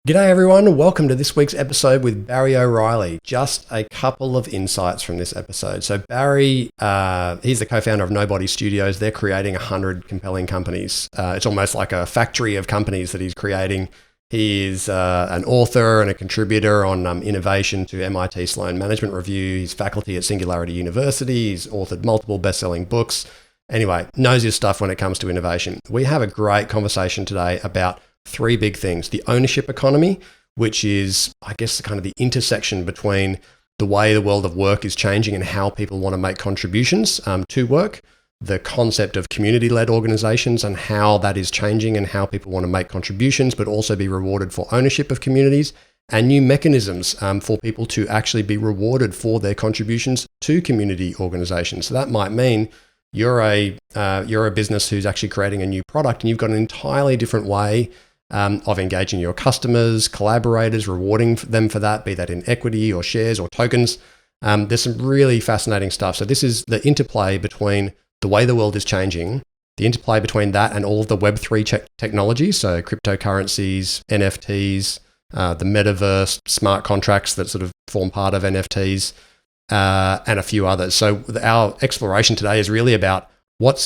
G'day everyone, welcome to this week's episode with Barry O'Reilly. Just a couple of insights from this episode. So Barry, he's the co-founder of Nobody Studios. They're creating 100 compelling companies. It's almost like a factory of companies that he's creating. He is an author and a contributor on innovation to MIT Sloan Management Review. He's faculty at Singularity University. He's authored multiple best-selling books. Anyway, knows his stuff when it comes to innovation. We have a great conversation today about three big things. The ownership economy, which is, I guess, kind of the intersection between the way the world of work is changing and how people want to make contributions to work. The concept of community-led organizations and how that is changing and how people want to make contributions, but also be rewarded for ownership of communities, and new mechanisms for people to actually be rewarded for their contributions to community organizations. So that might mean you're a business who's actually creating a new product and you've got an entirely different way of engaging your customers, collaborators, rewarding them for that, be that in equity or shares or tokens. There's some really fascinating stuff. So this is the interplay between the way the world is changing, the interplay between that and all of the Web3 technologies, so cryptocurrencies, NFTs, the metaverse, smart contracts that sort of form part of NFTs, and a few others. So our exploration today is really about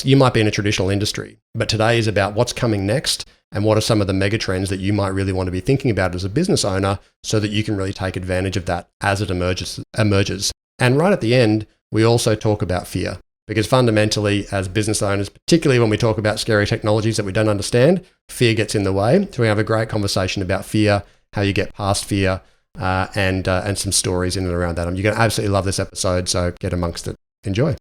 you might be in a traditional industry, but today is about what's coming next and what are some of the megatrends that you might really want to be thinking about as a business owner so that you can really take advantage of that as it emerges. And right at the end, we also talk about fear, because fundamentally as business owners, particularly when we talk about scary technologies that we don't understand, fear gets in the way. So we have a great conversation about fear, how you get past fear, and some stories in and around that. You're going to absolutely love this episode, so get amongst it. Enjoy.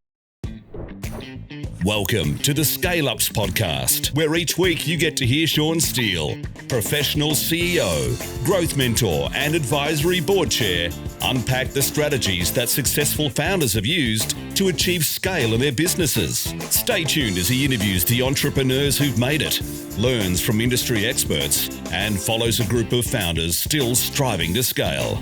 Welcome to the Scale Ups podcast, where each week you get to hear Sean Steele, professional CEO, growth mentor, and advisory board chair, unpack the strategies that successful founders have used to achieve scale in their businesses. Stay tuned as he interviews the entrepreneurs who've made it, learns from industry experts, and follows a group of founders still striving to scale.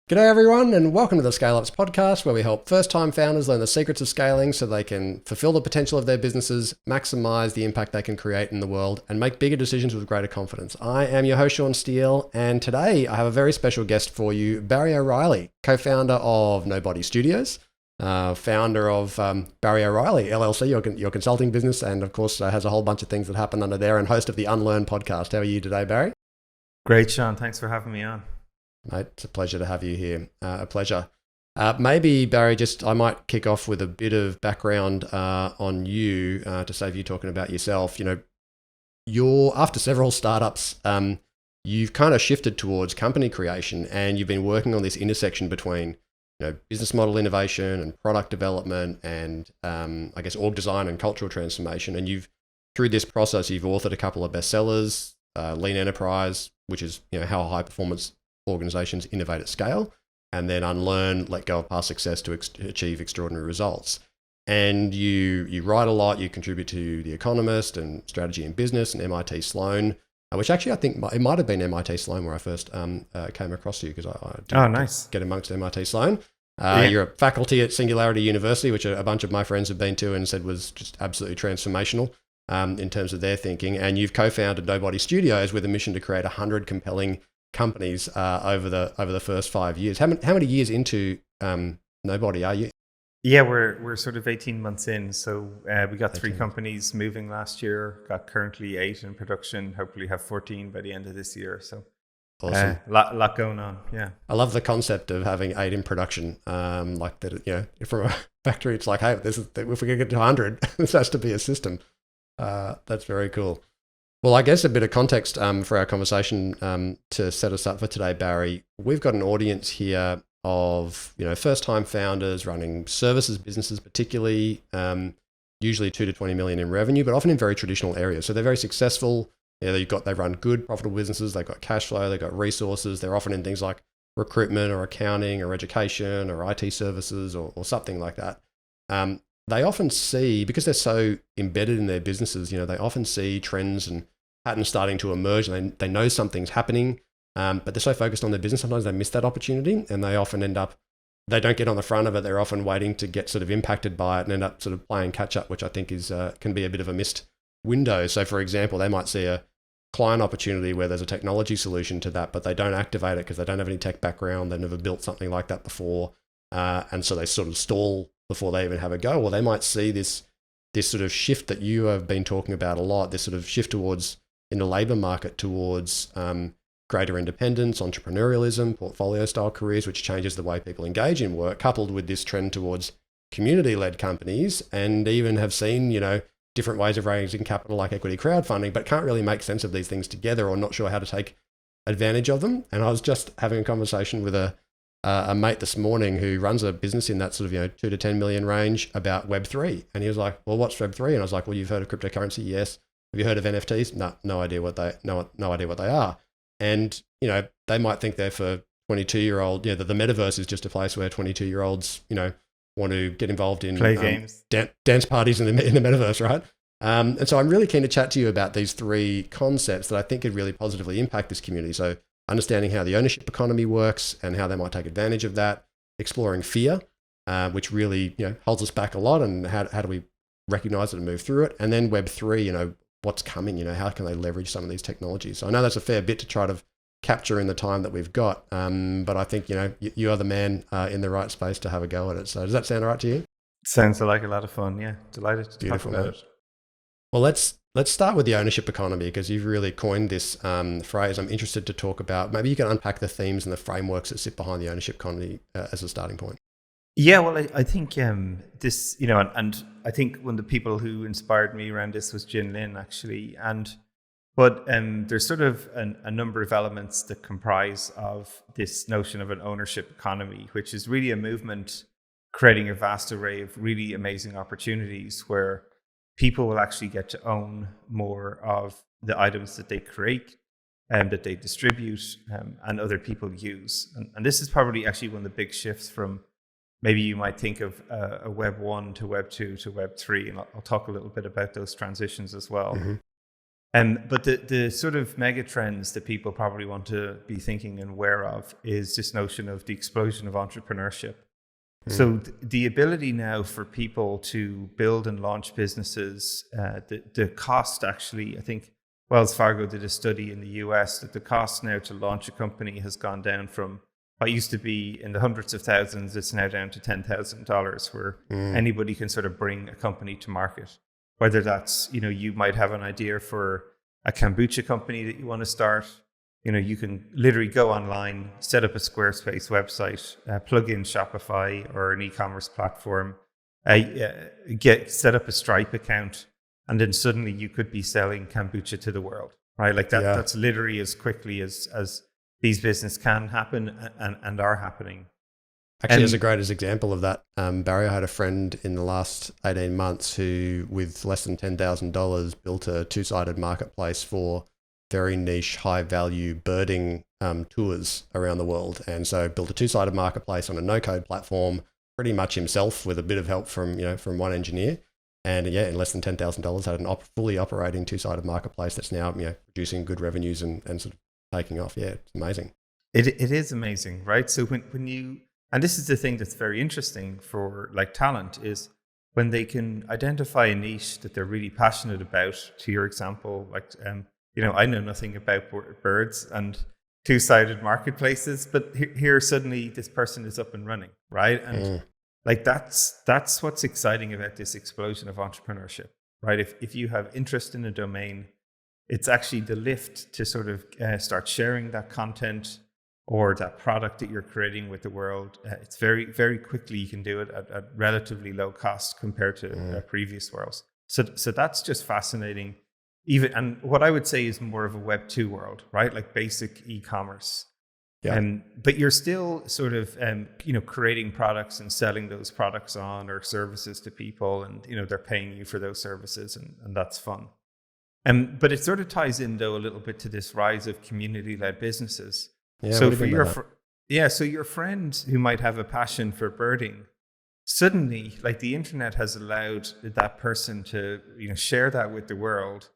G'day everyone, and welcome to the Scale Ups podcast, where we help first-time founders learn the secrets of scaling so they can fulfill the potential of their businesses, maximize the impact they can create in the world, and make bigger decisions with greater confidence. I am your host, Sean Steele, and today I have a very special guest for you, Barry O'Reilly, co-founder of Nobody Studios, founder of Barry O'Reilly LLC, your consulting business, and of course has a whole bunch of things that happen under there, and host of the Unlearn podcast. How are you today, Barry? Great, Sean. Thanks for having me on. Mate, it's a pleasure to have you here. A pleasure. Maybe, Barry, I might kick off with a bit of background on you to save you talking about yourself. After several startups, you've kind of shifted towards company creation, and you've been working on this intersection between business model innovation and product development and I guess org design and cultural transformation. And through this process, you've authored a couple of bestsellers, Lean Enterprise, which is how high performance organizations innovate at scale, and then Unlearn, Let Go of Past Success to achieve extraordinary results. And you write a lot, you contribute to The Economist and Strategy in Business and MIT Sloan, which actually I think it might have been MIT Sloan where I first came across you, because I did get amongst MIT Sloan. You're a faculty at Singularity University, which a bunch of my friends have been to and said was just absolutely transformational in terms of their thinking. And you've co-founded Nobody Studios with a mission to create 100 compelling companies over the first 5 years. How many years into Nobody are you? Yeah, we're sort of 18 months in. So we got 3 companies moving last year, got currently 8 in production, hopefully have 14 by the end of this year. So awesome. Lot going on. Yeah. I love the concept of having 8 in production. Like that, from a factory, it's like, hey, if we can get to 100, this has to be a system. That's very cool. Well, I guess a bit of context for our conversation to set us up for today, Barry. We've got an audience here of first-time founders running services businesses, particularly usually 2 to 20 million in revenue, but often in very traditional areas. So they're very successful. They run good, profitable businesses. They've got cash flow. They've got resources. They're often in things like recruitment or accounting or education or IT services or something like that. They often see, because they're so embedded in their businesses, they often see trends and patterns starting to emerge, and they know something's happening, but they're so focused on their business, sometimes they miss that opportunity, and they often they don't get on the front of it. They're often waiting to get sort of impacted by it and end up sort of playing catch up, which I think is can be a bit of a missed windows. So for example, they might see a client opportunity where there's a technology solution to that, but they don't activate it because they don't have any tech background. They've never built something like that before. And so they sort of stall before they even have a go. Or they might see this sort of shift that you have been talking about a lot, this sort of shift towards, in the labor market, towards greater independence, entrepreneurialism, portfolio style careers, which changes the way people engage in work, coupled with this trend towards community-led companies, and even have seen, different ways of raising capital like equity crowdfunding, but can't really make sense of these things together or not sure how to take advantage of them. And I was just having a conversation with a mate this morning who runs a business in that sort of 2 to 10 million range about Web3. And he was like, well, what's Web3? And I was like, well, you've heard of cryptocurrency? Yes. Have you heard of NFTs? No idea what they are. And, they might think they're for 22-year-old, that the metaverse is just a place where 22-year-olds, want to get involved in play games, dance parties in the metaverse, right? And so I'm really keen to chat to you about these three concepts that I think could really positively impact this community. So understanding how the ownership economy works and how they might take advantage of that, exploring fear, which really holds us back a lot, and how do we recognize it and move through it, and then Web3, what's coming, how can they leverage some of these technologies. So I know that's a fair bit to try to capture in the time that we've got, but I think you are the man in the right space to have a go at it. So does that sound all right to you? Sounds like a lot of fun. Yeah, delighted to talk about it. Well, let's start with the ownership economy, because you've really coined this phrase. I'm interested to talk about, maybe you can unpack the themes and the frameworks that sit behind the ownership economy as a starting point. Yeah, well, I think this, and I think one of the people who inspired me around this was Jin Lin, actually. But there's sort of a number of elements that comprise of this notion of an ownership economy, which is really a movement creating a vast array of really amazing opportunities where people will actually get to own more of the items that they create and that they distribute and other people use. And this is probably actually one of the big shifts from, maybe you might think of a Web 1 to Web 2 to Web 3, and I'll talk a little bit about those transitions as well. Mm-hmm. But the sort of megatrends that people probably want to be thinking and aware of is this notion of the explosion of entrepreneurship. So the ability now for people to build and launch businesses, the cost actually, I think Wells Fargo did a study in the US that the cost now to launch a company has gone down from what used to be in the hundreds of thousands, it's now down to $10,000, where anybody can sort of bring a company to market. Whether that's, you might have an idea for a kombucha company that you want to start. You can literally go online, set up a Squarespace website, plug in Shopify or an e-commerce platform, set up a Stripe account, and then suddenly you could be selling kombucha to the world, right? Like that. Yeah. That's literally as quickly as these businesses can happen and are happening. Actually, as a greatest example of that, Barry, I had a friend in the last 18 months who, with less than $10,000, built a two-sided marketplace for very niche, high-value birding tours around the world. And so built a two-sided marketplace on a no-code platform, pretty much himself, with a bit of help from one engineer. And in less than $10,000, had an fully operating two-sided marketplace that's now producing good revenues and sort of taking off. Yeah, it's amazing. It is amazing, right? So when you... And this is the thing that's very interesting for talent, is when they can identify a niche that they're really passionate about. To your example, I know nothing about birds and two-sided marketplaces, but here suddenly this person is up and running, right? And that's what's exciting about this explosion of entrepreneurship, right? If you have interest in a domain, it's actually the lift to sort of start sharing that content or that product that you're creating with the world. It's very, very quickly you can do it at relatively low cost compared to previous worlds. So that's just fascinating. And what I would say is more of a Web 2 world, right? Like basic e-commerce. Yeah. But you're still sort of, creating products and selling those products on or services to people, and, they're paying you for those services, and that's fun. But it sort of ties in though a little bit to this rise of community-led businesses. Yeah, so for your friend who might have a passion for birding, suddenly, the internet has allowed that person to, share that with the world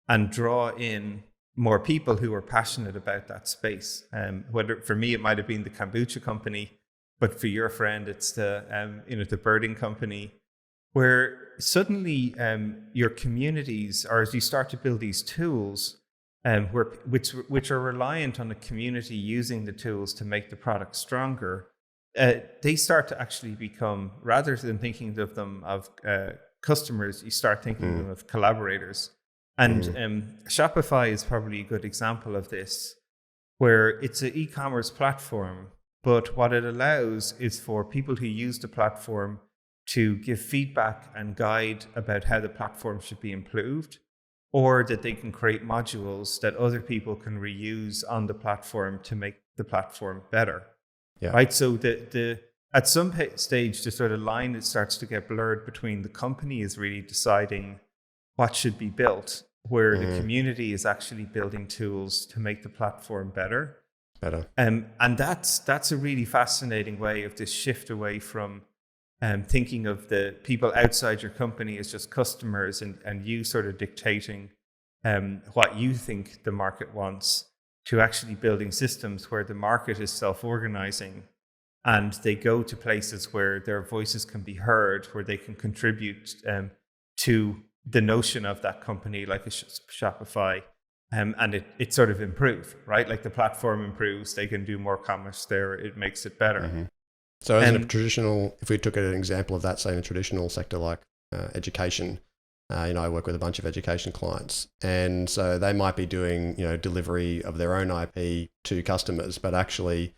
and draw in more people who are passionate about that space. Whether for me, it might have been the kombucha company, but for your friend, it's the birding company. where suddenly your communities, or as you start to build these tools, which are reliant on the community using the tools to make the product stronger, they start to actually become, rather than thinking of them of customers, you start thinking of them of collaborators. And Shopify is probably a good example of this, where it's an e-commerce platform, but what it allows is for people who use the platform to give feedback and guide about how the platform should be improved, or that they can create modules that other people can reuse on the platform to make the platform better. Yeah. Right. So at some stage, the sort of line that starts to get blurred between the company is really deciding what should be built, where the community is actually building tools to make the platform better. And that's a really fascinating way of this shift away from thinking of the people outside your company as just customers and you sort of dictating what you think the market wants, to actually building systems where the market is self-organizing and they go to places where their voices can be heard, where they can contribute to the notion of that company, like a Shopify, and it sort of improve, right? Like the platform improves, they can do more commerce there, it makes it better. So as in a traditional, if we took an example of that, say in a traditional sector like education, I work with a bunch of education clients, and so they might be doing, delivery of their own IP to customers, but actually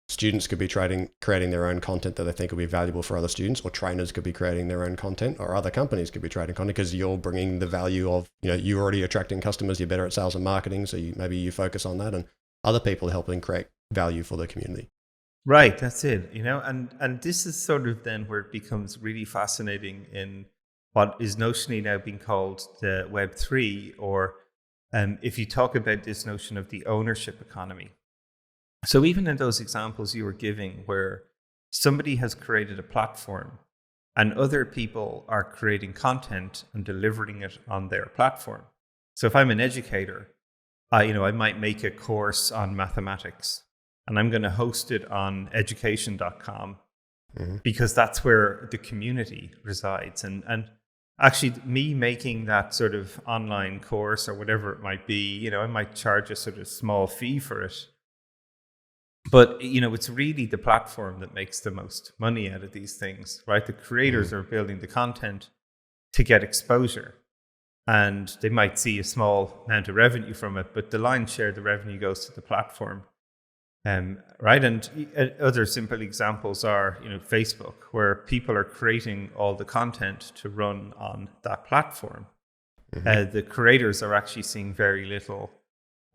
students could be creating their own content that they think will be valuable for other students, or trainers could be creating their own content, or other companies could be creating content because you're bringing the value of, you're already attracting customers, you're better at sales and marketing, so maybe you focus on that, and other people are helping create value for the community. Right, that's it. And this is sort of then where it becomes really fascinating in what is notionally now being called the Web3, or if you talk about this notion of the ownership economy. So even in those examples you were giving, where somebody has created a platform and other people are creating content and delivering it on their platform. So if I'm an educator, I might make a course on mathematics and I'm going to host it on education.com because that's where the community resides. And actually me making that sort of online course or whatever it might be, I might charge a sort of small fee for it. But, it's really the platform that makes the most money out of these things, right? The creators are building the content to get exposure, and they might see a small amount of revenue from it, but the lion's share of the revenue goes to the platform. Right. And other simple examples are, Facebook, where people are creating all the content to run on that platform. The creators are actually seeing very little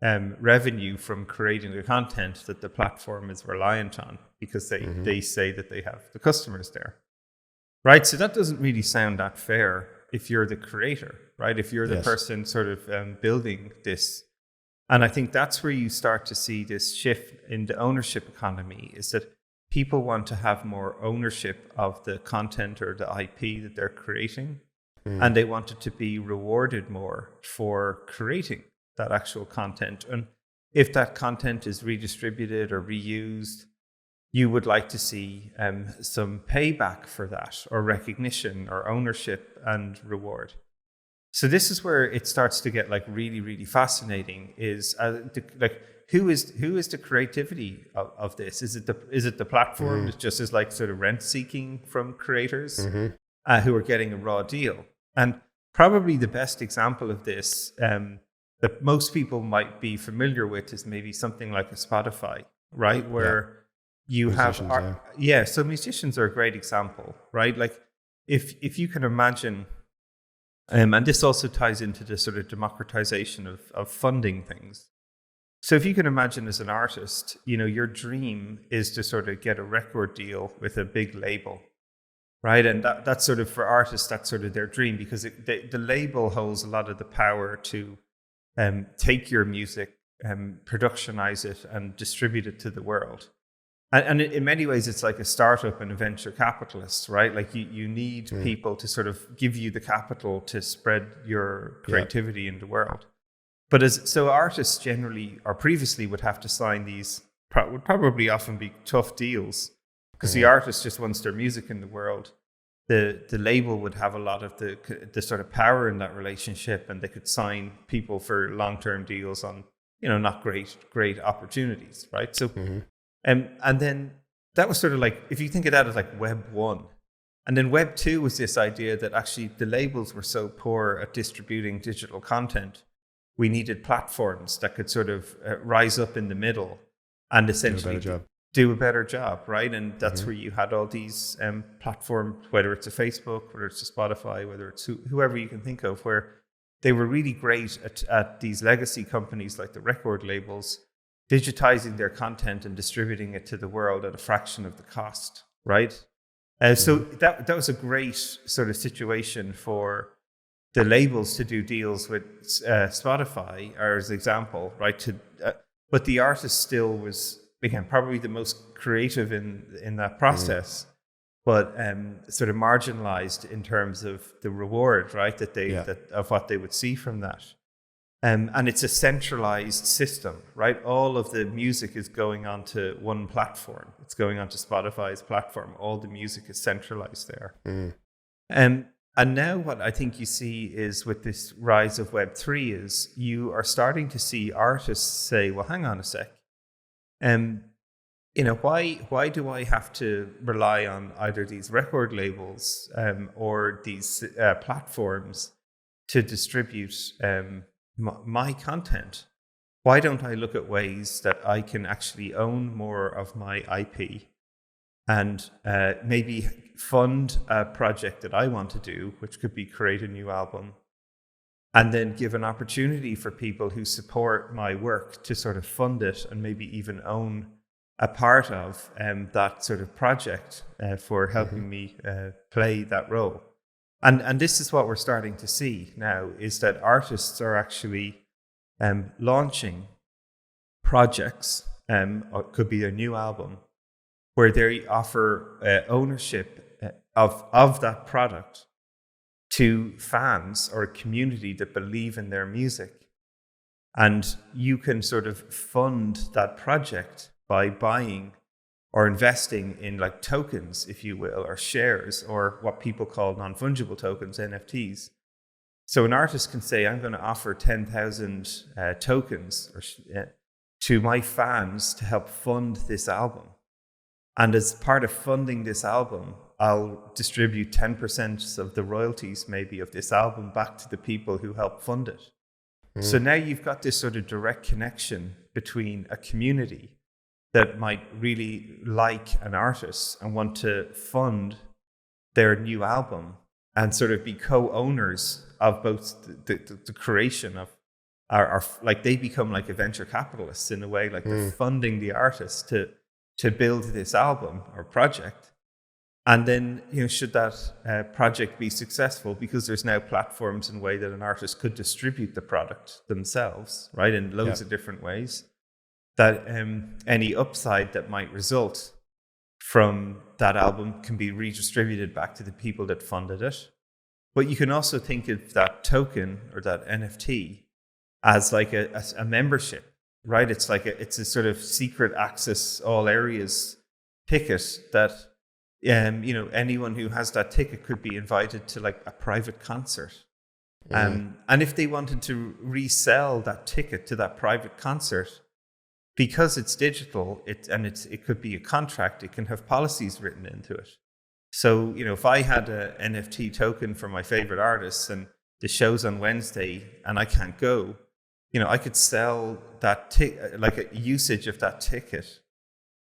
revenue from creating the content that the platform is reliant on, because they say that they have the customers there. Right. So that doesn't really sound that fair if you're the creator, right? If you're the person sort of building this. And I think that's where you start to see this shift in the ownership economy, is that people want to have more ownership of the content or the IP that they're creating. And they want it to be rewarded more for creating that actual content. And if that content is redistributed or reused, you would like to see some payback for that, or recognition or ownership and reward. So this is where it starts to get really, really fascinating. Is who is the creativity of this? Is it the platform that just is sort of rent seeking from creators who are getting a raw deal? And probably the best example of this that most people might be familiar with is maybe something like a Spotify, right? Where you have so musicians are a great example, right? Like if you can imagine. And this also ties into the sort of democratization of funding things. So if you can imagine as an artist, your dream is to sort of get a record deal with a big label, right? And that's sort of, for artists, that's sort of their dream, because the label holds a lot of the power to take your music, productionize it, and distribute it to the world. And in many ways, it's like a startup and a venture capitalist, right? Like you need people to sort of give you the capital to spread your creativity in the world. But so artists generally, or previously, would have to sign these, would probably often be tough deals, because the artist just wants their music in the world. the label would have a lot of the sort of power in that relationship, and they could sign people for long-term deals on, not great opportunities, right? So, and then that was sort of like, if you think of that as like Web 1. And then Web 2 was this idea that actually the labels were so poor at distributing digital content, we needed platforms that could sort of rise up in the middle and essentially do a better job, right? And that's where you had all these platforms, whether it's a Facebook, whether it's a Spotify, whether it's whoever you can think of, where they were really great at these legacy companies like the record labels, digitizing their content and distributing it to the world at a fraction of the cost, right? So that was a great sort of situation for the labels to do deals with Spotify, or as an example, right? But the artist still became probably the most creative in that process, but sort of marginalized in terms of the reward, right? Of what they would see from that. And it's a centralized system, right? All of the music is going onto one platform. It's going onto Spotify's platform. All the music is centralized there. And now what I think you see is, with this rise of Web3, is you are starting to see artists say, well, hang on a sec. Why do I have to rely on either these record labels or these platforms to distribute my content? Why don't I look at ways that I can actually own more of my IP and maybe fund a project that I want to do, which could be create a new album, and then give an opportunity for people who support my work to sort of fund it and maybe even own a part of that sort of project for helping me play that role. And this is what we're starting to see now, is that artists are actually launching projects, or it could be a new album, where they offer ownership of that product to fans or a community that believe in their music. And you can sort of fund that project by buying or investing in like tokens, if you will, or shares, or what people call non-fungible tokens, NFTs. So an artist can say, I'm going to offer 10,000 tokens to my fans to help fund this album. And as part of funding this album, I'll distribute 10% of the royalties maybe of this album back to the people who help fund it. So now you've got this sort of direct connection between a community that might really like an artist and want to fund their new album and sort of be co-owners of both the creation of, or like they become like a venture capitalists in a way, like they're funding the artist to build this album or project. And then, should that project be successful, because there's now platforms and way that an artist could distribute the product themselves, right, in loads of different ways, that any upside that might result from that album can be redistributed back to the people that funded it. But you can also think of that token or that NFT as like a membership, right? It's like it's a sort of secret access all areas ticket that anyone who has that ticket could be invited to like a private concert. And if they wanted to resell that ticket to that private concert, because it's digital, it could be a contract, it can have policies written into it. So, if I had an NFT token for my favorite artists and the show's on Wednesday and I can't go, I could sell that like a usage of that ticket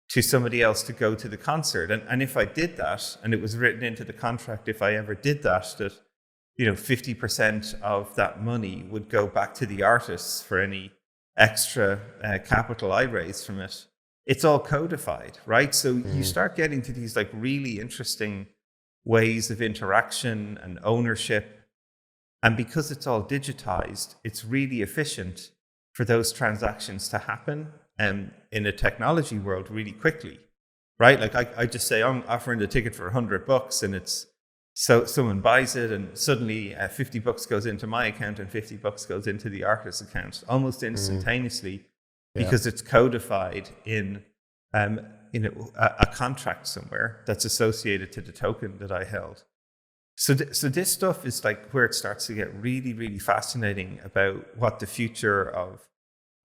to somebody else to go to the concert. And if I did that, and it was written into the contract, if I ever did that 50% of that money would go back to the artists for any extra capital I raise from it. It's all codified, right? So you start getting to these like really interesting ways of interaction and ownership. And because it's all digitized, it's really efficient for those transactions to happen in a technology world really quickly, right? Like I just say, I'm offering the ticket for $100 and it's, so someone buys it and suddenly $50 goes into my account and $50 goes into the artist's account almost instantaneously because it's codified in a contract somewhere that's associated to the token that I held. So this stuff is like where it starts to get really, really fascinating about what the future of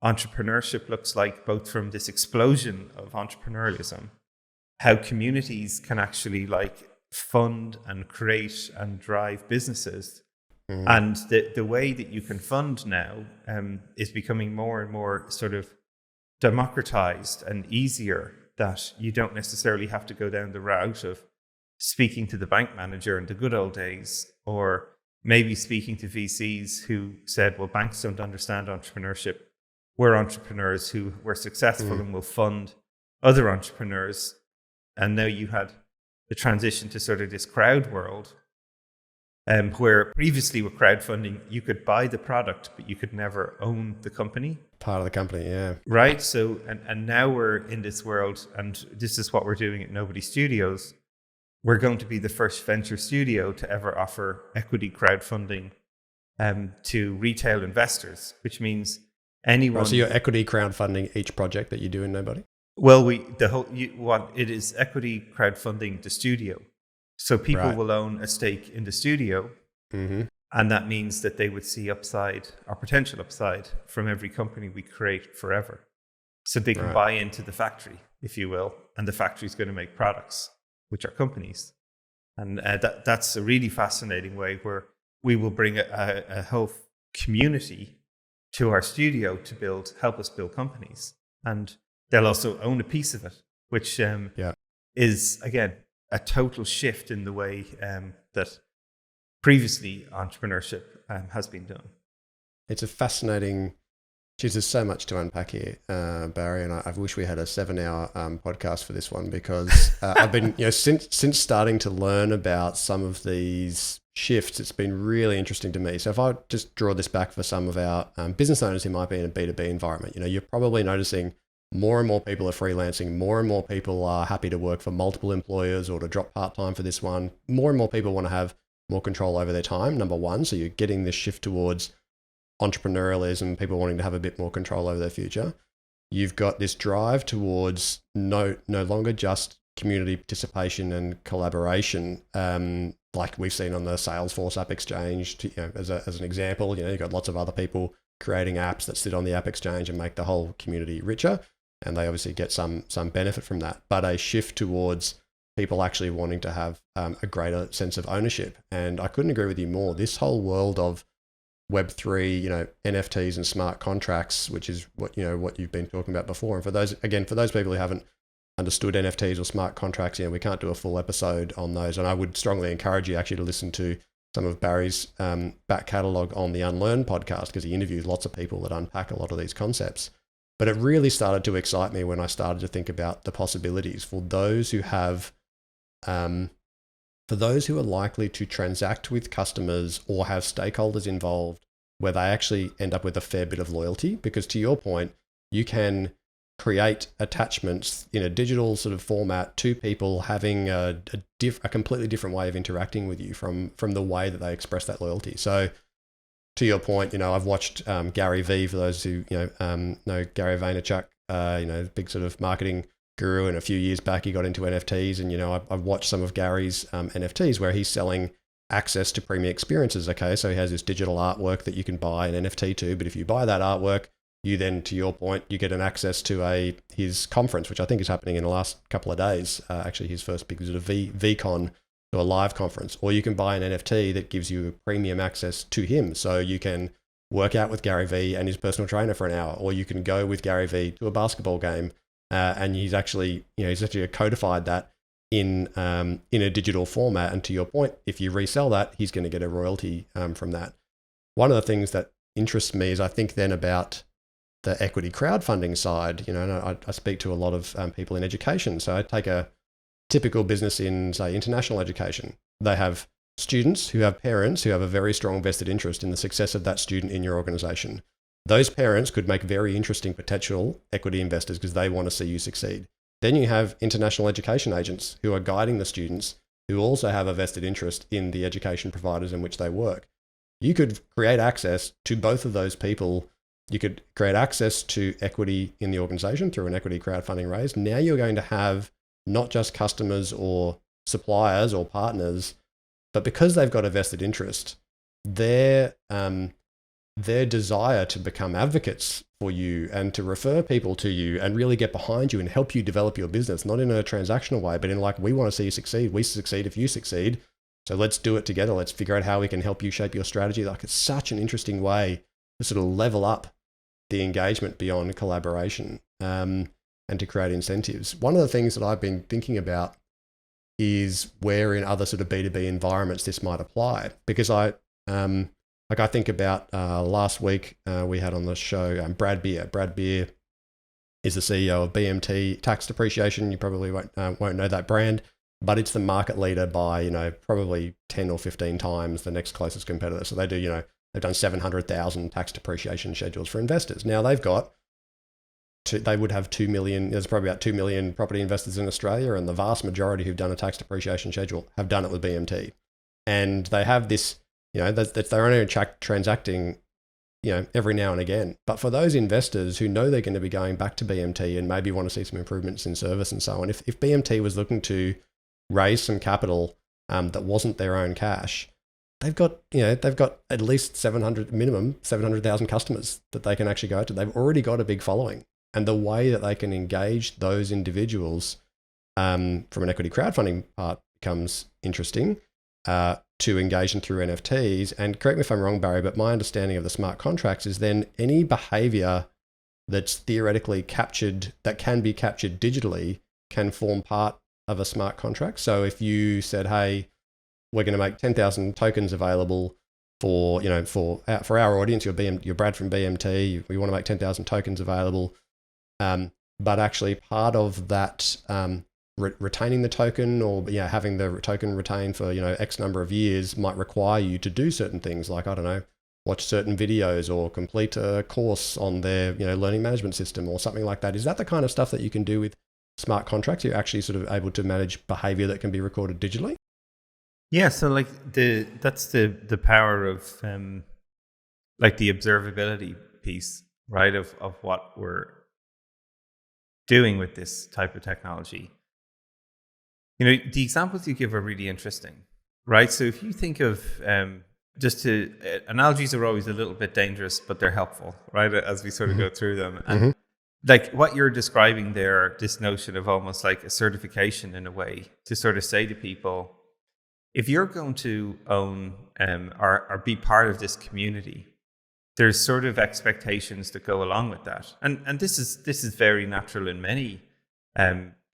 entrepreneurship looks like, both from this explosion of entrepreneurialism, how communities can actually like fund and create and drive businesses. And the way that you can fund now is becoming more and more sort of democratized and easier, that you don't necessarily have to go down the route of speaking to the bank manager in the good old days, or maybe speaking to VCs who said, well, banks don't understand entrepreneurship. We're entrepreneurs who were successful and will fund other entrepreneurs. And now you had the transition to sort of this crowd world, where previously with crowdfunding, you could buy the product, but you could never own the company. Part of the company, yeah. Right. So, and now we're in this world, and this is what we're doing at Nobody Studios. We're going to be the first venture studio to ever offer equity crowdfunding to retail investors, which means anyone. Right, so you're equity crowdfunding each project that you do in Nobody? Well, it is equity crowdfunding the studio. So people will own a stake in the studio, and that means that they would see upside or potential upside from every company we create forever. So they can buy into the factory, if you will, and the factory is going to make products, which are companies. And that's a really fascinating way where we will bring a whole community to our studio to help us build companies. And they'll also own a piece of it, which is, again, a total shift in the way that previously entrepreneurship has been done. It's a fascinating, there's so much to unpack here, Barry, and I wish we had a 7-hour podcast for this one, because I've been, since starting to learn about some of these shifts, it's been really interesting to me. So if I just draw this back for some of our business owners who might be in a B2B environment, you're probably noticing more and more people are freelancing. More and more people are happy to work for multiple employers or to drop part-time for this one. More and more people want to have more control over their time, number one. So you're getting this shift towards entrepreneurialism, people wanting to have a bit more control over their future. You've got this drive towards no longer just community participation and collaboration, like we've seen on the Salesforce App Exchange, as an example. You've got lots of other people creating apps that sit on the App Exchange and make the whole community richer, and they obviously get some benefit from that. But a shift towards people actually wanting to have a greater sense of ownership. And I couldn't agree with you more. This whole world of Web3, NFTs and smart contracts, which is what you've been talking about before. And for those people who haven't understood NFTs or smart contracts, we can't do a full episode on those. And I would strongly encourage you actually to listen to some of Barry's back catalogue on the Unlearn podcast, because he interviews lots of people that unpack a lot of these concepts. But it really started to excite me when I started to think about the possibilities for those who have, for those who are likely to transact with customers or have stakeholders involved, where they actually end up with a fair bit of loyalty. Because to your point, you can create attachments in a digital sort of format to people having a completely different way of interacting with you from the way that they express that loyalty. So to your point, I've watched Gary Vee, for those who know Gary Vaynerchuk, big sort of marketing guru, and a few years back he got into NFTs, and I've watched some of Gary's NFTs where he's selling access to premium experiences. Okay, so he has this digital artwork that you can buy an NFT to, but if you buy that artwork, you then, to your point, you get an access to his conference, which I think is happening in the last couple of days. Actually, his first big sort of VCon, to a live conference. Or you can buy an NFT that gives you premium access to him, so you can work out with Gary Vee and his personal trainer for an hour, or you can go with Gary Vee to a basketball game, and he's actually codified that in a digital format. And to your point, if you resell that, he's going to get a royalty from that. One of the things that interests me is I think then about the equity crowdfunding side. And I speak to a lot of people in education. So I take a typical business in, say, international education. They have students who have parents who have a very strong vested interest in the success of that student in your organization. Those parents could make very interesting potential equity investors because they want to see you succeed. Then you have international education agents who are guiding the students who also have a vested interest in the education providers in which they work. You could create access to both of those people. You could create access to equity in the organization through an equity crowdfunding raise. Now you're going to have not just customers or suppliers or partners But because they've got a vested interest, their desire to become advocates for you and to refer people to you and really get behind you and help you develop your business, not in a transactional way, but in like, we want to see you succeed. We succeed if you succeed. So let's do it together. Let's figure out how we can help you shape your strategy. Like, it's such an interesting way to sort of level up the engagement beyond collaboration, and to create incentives. One of the things that I've been thinking about is where in other sort of B2B environments this might apply. Because I think about last week we had on the show Brad Beer. Brad Beer is the CEO of BMT Tax Depreciation. You probably won't know that brand, but it's the market leader by probably 10 or 15 times the next closest competitor. So they do they've done 700,000 tax depreciation schedules for investors. Now they would have 2 million. There's probably about 2 million property investors in Australia, and the vast majority who've done a tax depreciation schedule have done it with BMT. And they have this, that they're only transacting, every now and again. But for those investors who know they're going to be going back to BMT and maybe want to see some improvements in service and so on, if BMT was looking to raise some capital that wasn't their own cash, they've got at least 700,000 customers that they can actually go to. They've already got a big following. And the way that they can engage those individuals from an equity crowdfunding part becomes interesting, to engage them through NFTs. And correct me if I'm wrong, Barry, but my understanding of the smart contracts is then any behavior that's theoretically captured, that can be captured digitally, can form part of a smart contract. So if you said, hey, we're going to make 10,000 tokens available for our audience, you're Brad from BMT, we want to make 10,000 tokens available. But actually part of that, retaining the token or having the token retained for X number of years might require you to do certain things, like, I don't know, watch certain videos or complete a course on their learning management system or something like that. Is that the kind of stuff that you can do with smart contracts? You're actually sort of able to manage behavior that can be recorded digitally? Yeah, so like that's the power of like the observability piece, right, of what we're doing with this type of technology. The examples you give are really interesting, right? So if you think of analogies are always a little bit dangerous, but they're helpful, right? As we sort of go through them. And like what you're describing there, this notion of almost like a certification in a way to sort of say to people, if you're going to own or be part of this community, there's sort of expectations that go along with that. And this is very natural in many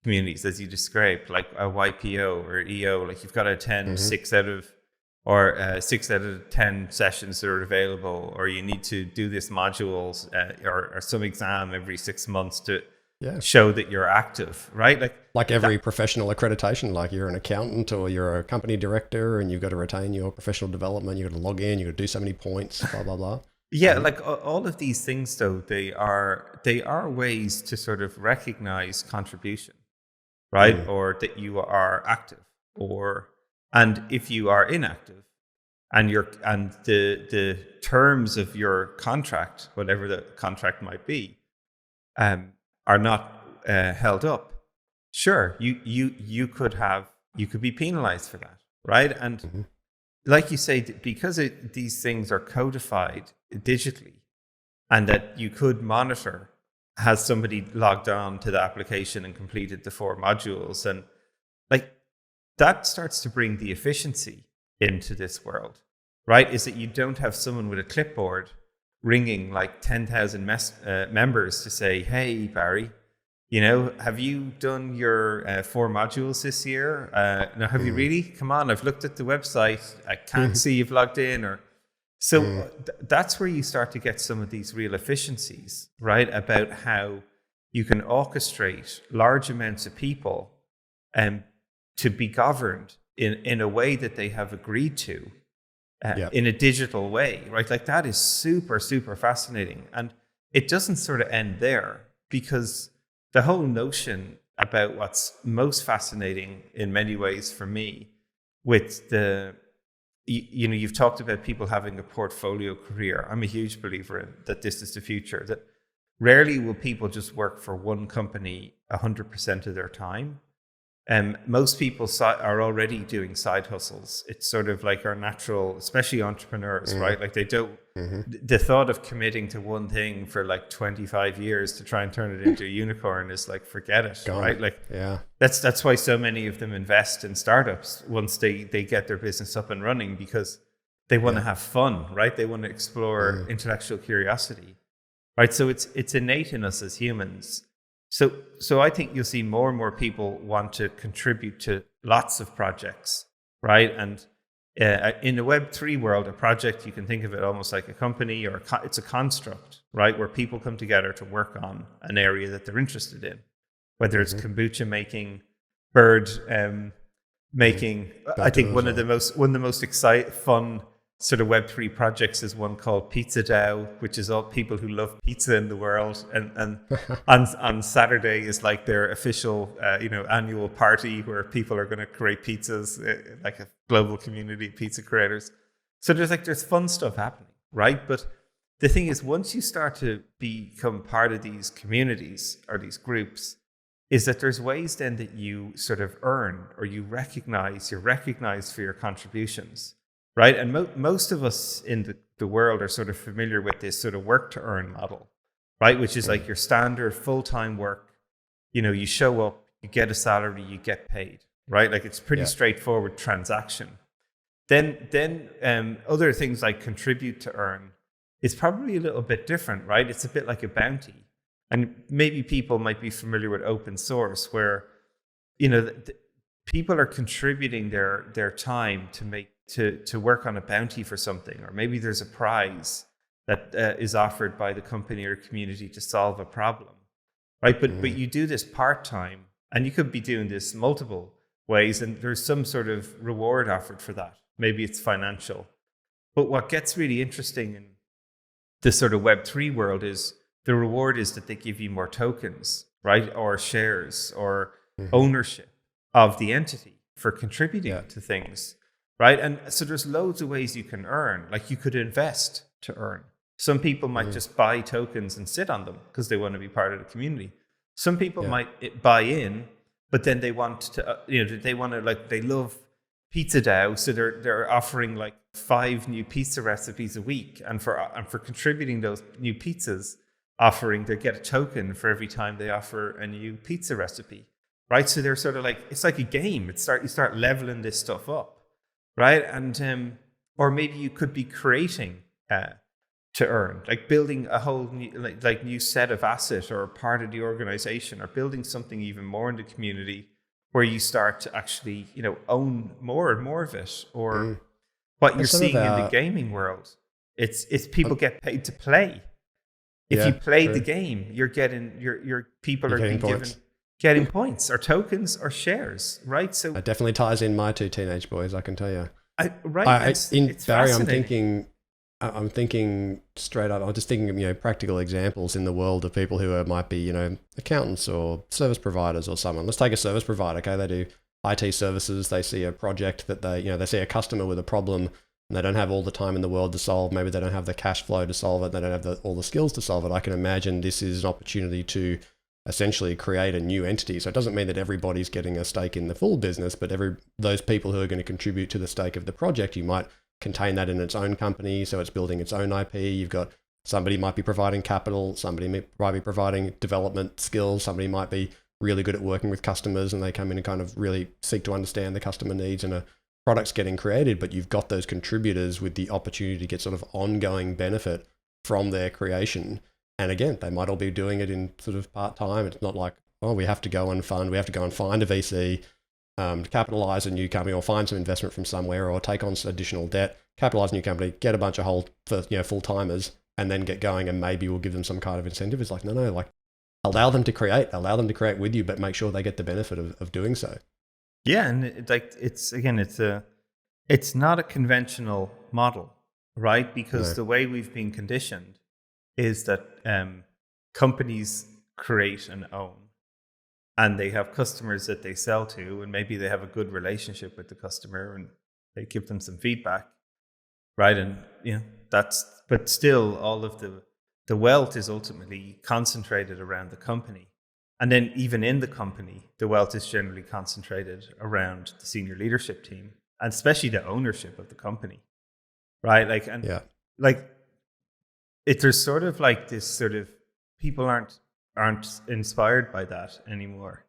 communities, as you described, like a YPO or EO, like you've got to attend 6 out of 10 sessions that are available, or you need to do this modules or some exam every 6 months to show that you're active, right? Like every professional accreditation, like you're an accountant or you're a company director and you've got to retain your professional development, you've got to log in, you've got to do so many points, blah, blah, blah. Yeah, like all of these things, though, they are ways to sort of recognize contribution, right? Or that you are active, and if you are inactive, and the terms of your contract, whatever the contract might be, are not held up. Sure, you could be penalized for that, right? And like you say, because these things are codified digitally, and that you could monitor, has somebody logged on to the application and completed the 4 modules, and like that starts to bring the efficiency into this world, right? Is that you don't have someone with a clipboard ringing like 10,000 members to say, hey, Barry, have you done your 4 modules this year? No, have you really? Come on, I've looked at the website. I can't see you've logged in. So that's where you start to get some of these real efficiencies, right? About how you can orchestrate large amounts of people to be governed in a way that they have agreed to in a digital way, right? Like that is super, super fascinating. And it doesn't sort of end there, because the whole notion about what's most fascinating in many ways for me with you've talked about people having a portfolio career. I'm a huge believer in that. This is the future, that rarely will people just work for one company 100% of their time. Most people are already doing side hustles. It's sort of like our natural, especially entrepreneurs, right? Like they don't, the thought of committing to one thing for like 25 years to try and turn it into a unicorn is like, forget it, right? Like, that's why so many of them invest in startups once they get their business up and running, because they want to have fun, right? They want to explore intellectual curiosity, right? So it's innate in us as humans. So I think you'll see more and more people want to contribute to lots of projects, right? And in the Web3 world, a project, you can think of it almost like a company, or it's a construct, right? Where people come together to work on an area that they're interested in, whether it's kombucha making, bird making. I think one of the most exciting, fun sort of Web3 projects is one called Pizza DAO, which is all people who love pizza in the world. And on Saturday is like their official, annual party where people are going to create pizzas, like a global community of pizza creators. So there's fun stuff happening, right? But the thing is, once you start to become part of these communities or these groups, is that there's ways then that you sort of earn, or you're recognized for your contributions. Right. And most of us in the world are sort of familiar with this sort of work to earn model, right? Which is like your standard full-time work. You show up, you get a salary, you get paid, right? Like it's pretty straightforward transaction. Then other things like contribute to earn is probably a little bit different, right? It's a bit like a bounty. And maybe people might be familiar with open source, where, people are contributing their time to work on a bounty for something, or maybe there's a prize that is offered by the company or community to solve a problem, right? But you do this part-time, and you could be doing this multiple ways, and there's some sort of reward offered for that. Maybe it's financial. But what gets really interesting in this sort of Web3 world is the reward is that they give you more tokens, right? Or shares, or ownership of the entity for contributing to things. Right. And so there's loads of ways you can earn. Like you could invest to earn. Some people might just buy tokens and sit on them because they want to be part of the community. Some people might buy in, but then they want to, they love Pizza DAO. So they're offering like 5 new pizza recipes a week. And for contributing those new pizzas, they get a token for every time they offer a new pizza recipe. Right. So they're sort of like, it's like a game. You start leveling this stuff up. Right. And or maybe you could be creating to earn, like building a whole new, new set of asset, or part of the organization, or building something even more in the community where you start to actually, own more and more of it. Or what you're seeing in the gaming world, it's people get paid to play. If you play the game, you're getting your people are getting points or tokens or shares, right? So it definitely ties in my 2 teenage boys, I can tell you. It's Barry, I'm thinking straight up. I'm just thinking, practical examples in the world of people who might be, accountants or service providers or someone. Let's take a service provider. Okay, they do IT services. They see a project that they see a customer with a problem, and they don't have all the time in the world to solve. Maybe they don't have the cash flow to solve it. They don't have all the skills to solve it. I can imagine this is an opportunity to essentially create a new entity. So it doesn't mean that everybody's getting a stake in the full business, but those people who are going to contribute to the stake of the project, you might contain that in its own company, so it's building its own IP. You've got somebody might be providing capital, somebody might be providing development skills, somebody might be really good at working with customers, and they come in and kind of really seek to understand the customer needs, and a product's getting created, but you've got those contributors with the opportunity to get sort of ongoing benefit from their creation. And again, they might all be doing it in sort of part-time. It's not like, we have to go and find a VC to capitalize a new company, or find some investment from somewhere, or take on some additional debt, capitalize a new company, get a bunch of full-timers, and then get going, and maybe we'll give them some kind of incentive. It's like, no, like allow them to create with you, but make sure they get the benefit of doing so. Yeah. And it's not a conventional model, right? Because the way we've been conditioned is that companies create and own, and they have customers that they sell to, and maybe they have a good relationship with the customer, and they give them some feedback, right? And but still, all of the wealth is ultimately concentrated around the company, And then even in the company, the wealth is generally concentrated around the senior leadership team, and especially the ownership of the company, right? Like, and like, there's sort of like this sort of, people aren't inspired by that anymore,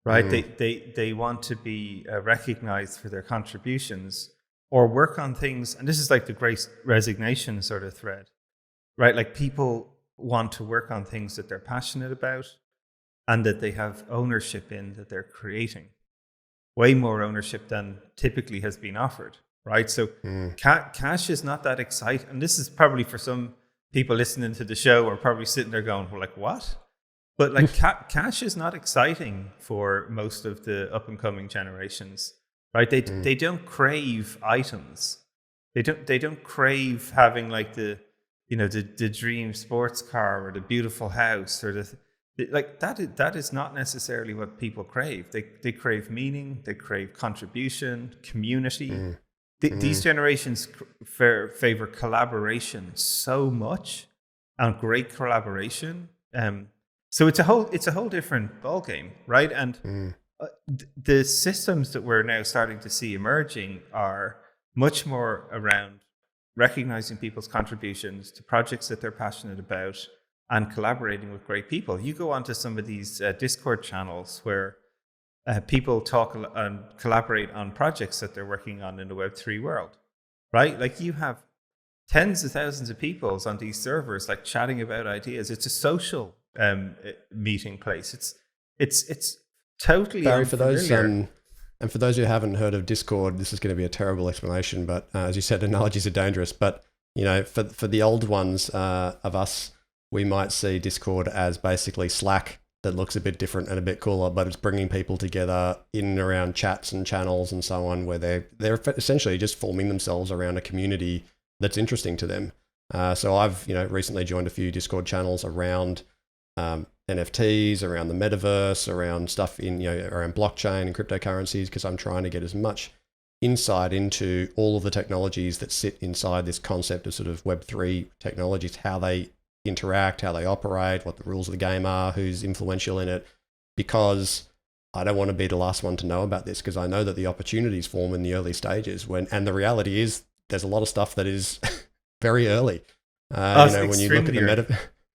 right? They want to be recognized for their contributions or work on things. And this is like the great resignation sort of thread, right? Like, people want to work on things that they're passionate about and that they have ownership in, that they're creating. Way more ownership than typically has been offered, right? So cash is not that exciting. And this is probably, for some people listening to the show, are probably sitting there going, well, like, what? But like, cash is not exciting for most of the up and coming generations, right? They don't crave items. They don't crave having like the dream sports car or the beautiful house or like that is not necessarily what people crave. They crave meaning, they crave contribution, community. These generations favor collaboration so much, and great collaboration. So it's a whole different ballgame, right? And the systems that we're now starting to see emerging are much more around recognizing people's contributions to projects that they're passionate about and collaborating with great people. You go onto some of these Discord channels where people talk and collaborate on projects that they're working on in the Web3 world, right? Like, you have tens of thousands of people on these servers, like, chatting about ideas. It's a social meeting place. It's totally Barry, for those unfamiliar. and for those who haven't heard of Discord, this is going to be a terrible explanation, but as you said, analogies are dangerous. But for the old ones of us, we might see Discord as basically Slack that looks a bit different and a bit cooler, but it's bringing people together in and around chats and channels and so on, where they're essentially just forming themselves around a community that's interesting to them. So I've recently joined a few Discord channels around NFTs, around the metaverse, around stuff around blockchain and cryptocurrencies, because I'm trying to get as much insight into all of the technologies that sit inside this concept of sort of Web3 technologies, how they interact, how they operate, what the rules of the game are, who's influential in it, because I don't want to be the last one to know about this, because I know that the opportunities form in the early stages and the reality is there's a lot of stuff that is very early. When you look at the